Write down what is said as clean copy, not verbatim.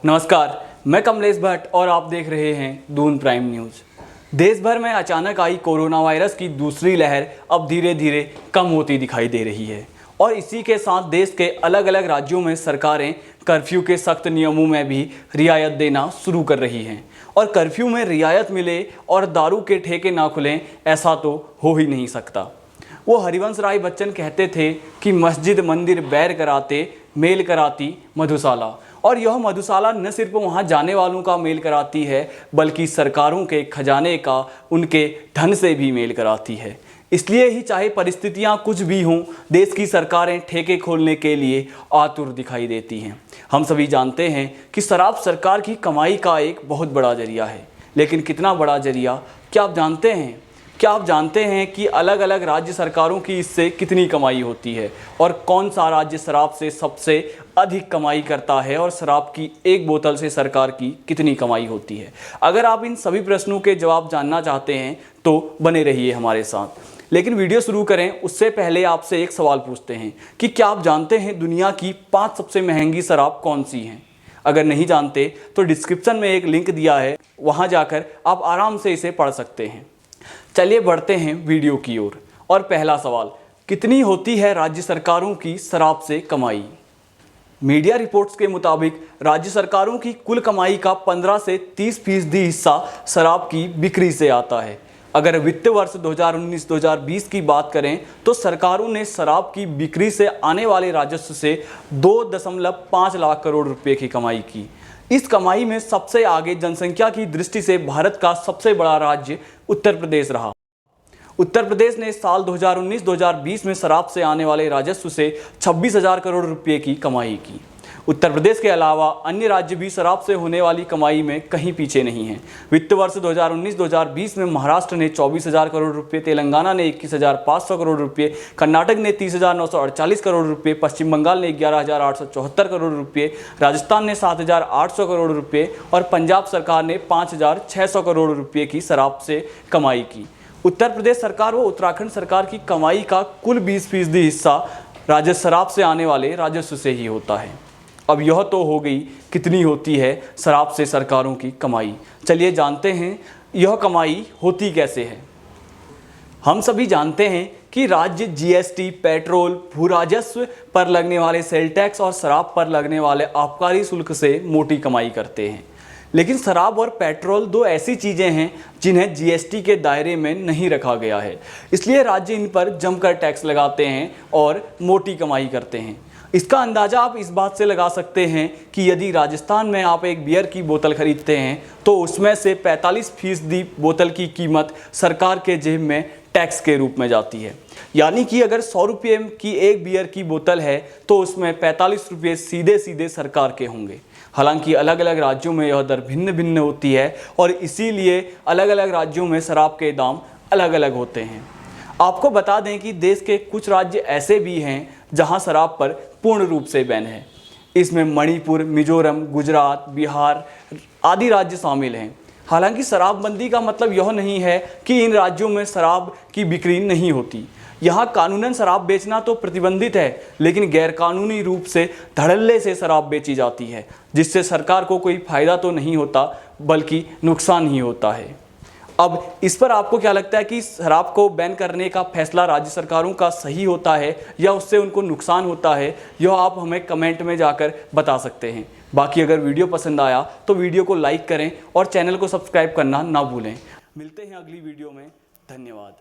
नमस्कार, मैं कमलेश भट्ट और आप देख रहे हैं दून प्राइम न्यूज़। देश भर में अचानक आई कोरोना वायरस की दूसरी लहर अब धीरे धीरे कम होती दिखाई दे रही है और इसी के साथ देश के अलग अलग राज्यों में सरकारें कर्फ्यू के सख्त नियमों में भी रियायत देना शुरू कर रही हैं। और कर्फ्यू में रियायत मिले और दारू के ठेके ना खुलें, ऐसा तो हो ही नहीं सकता। वो हरिवंश राय बच्चन कहते थे कि मस्जिद मंदिर बैर कराते, मेल कराती मधुशाला। और यह मधुशाला न सिर्फ वहाँ जाने वालों का मेल कराती है, बल्कि सरकारों के खजाने का, उनके धन से भी मेल कराती है। इसलिए ही चाहे परिस्थितियाँ कुछ भी हों, देश की सरकारें ठेके खोलने के लिए आतुर दिखाई देती हैं। हम सभी जानते हैं कि शराब सरकार की कमाई का एक बहुत बड़ा जरिया है, लेकिन कितना बड़ा जरिया, क्या आप जानते हैं? क्या आप जानते हैं कि अलग अलग राज्य सरकारों की इससे कितनी कमाई होती है और कौन सा राज्य शराब से सबसे अधिक कमाई करता है और शराब की एक बोतल से सरकार की कितनी कमाई होती है? अगर आप इन सभी प्रश्नों के जवाब जानना चाहते हैं तो बने रहिए हमारे साथ। लेकिन वीडियो शुरू करें उससे पहले आपसे एक सवाल पूछते हैं कि क्या आप जानते हैं दुनिया की 5 सबसे महंगी शराब कौन सी हैं? अगर नहीं जानते तो डिस्क्रिप्शन में एक लिंक दिया है, वहाँ जाकर आप आराम से इसे पढ़ सकते हैं। चलिए बढ़ते हैं वीडियो की ओर। और पहला सवाल, कितनी होती है राज्य सरकारों की शराब से कमाई? मीडिया रिपोर्ट्स के मुताबिक राज्य सरकारों की कुल कमाई का 15 से 30% हिस्सा शराब की बिक्री से आता है। अगर वित्त वर्ष 2019-2020 की बात करें तो सरकारों ने शराब की बिक्री से आने वाले राजस्व से 2.5 लाख करोड़ रुपए की कमाई की। इस कमाई में सबसे आगे जनसंख्या की दृष्टि से भारत का सबसे बड़ा राज्य उत्तर प्रदेश रहा। उत्तर प्रदेश ने साल 2019-2020 में शराब से आने वाले राजस्व से 26,000 करोड़ रुपए की कमाई की। उत्तर प्रदेश के अलावा अन्य राज्य भी शराब से होने वाली कमाई में कहीं पीछे नहीं हैं। वित्त वर्ष 2019-2020 में महाराष्ट्र ने 24,000 करोड़ रुपए, तेलंगाना ने 21,500 करोड़ रुपए, कर्नाटक ने 30,948 करोड़ रुपए, पश्चिम बंगाल ने 11,874 करोड़ रुपए, राजस्थान ने 7,800 करोड़ रुपए और पंजाब सरकार ने 5,600 करोड़ रुपए की शराब से कमाई की। उत्तर प्रदेश सरकार व उत्तराखंड सरकार की कमाई का कुल 20% हिस्सा राज्य शराब से आने वाले राजस्व से ही होता है। अब यह तो हो गई कितनी होती है शराब से सरकारों की कमाई। चलिए जानते हैं यह कमाई होती कैसे है। हम सभी जानते हैं कि राज्य जीएसटी, पेट्रोल, भू राजस्व पर लगने वाले सेल टैक्स और शराब पर लगने वाले आबकारी शुल्क से मोटी कमाई करते हैं। लेकिन शराब और पेट्रोल दो ऐसी चीज़ें हैं जिन्हें जीएसटी के दायरे में नहीं रखा गया है, इसलिए राज्य इन पर जमकर टैक्स लगाते हैं और मोटी कमाई करते हैं। इसका अंदाज़ा आप इस बात से लगा सकते हैं कि यदि राजस्थान में आप एक बियर की बोतल खरीदते हैं तो उसमें से 45% बोतल की कीमत सरकार के जेब में टैक्स के रूप में जाती है। यानी कि अगर 100 रुपये की एक बियर की बोतल है तो उसमें 45 रुपये सीधे सीधे सरकार के होंगे। हालांकि अलग अलग राज्यों में यह दर भिन्न भिन्न होती है और इसीलिए अलग अलग राज्यों में शराब के दाम अलग अलग होते हैं। आपको बता दें कि देश के कुछ राज्य ऐसे भी हैं जहां शराब पर पूर्ण रूप से बैन है। इसमें मणिपुर, मिजोरम, गुजरात, बिहार आदि राज्य शामिल हैं। हालांकि शराबबंदी का मतलब यह नहीं है कि इन राज्यों में शराब की बिक्री नहीं होती। यहाँ कानूनन शराब बेचना तो प्रतिबंधित है, लेकिन गैरकानूनी रूप से धड़ल्ले से शराब बेची जाती है, जिससे सरकार को कोई फायदा तो नहीं होता बल्कि नुकसान ही होता है। अब इस पर आपको क्या लगता है कि शराब को बैन करने का फैसला राज्य सरकारों का सही होता है या उससे उनको नुकसान होता है? यह आप हमें कमेंट में जाकर बता सकते हैं। बाकी अगर वीडियो पसंद आया तो वीडियो को लाइक करें और चैनल को सब्सक्राइब करना ना भूलें। मिलते हैं अगली वीडियो में। धन्यवाद।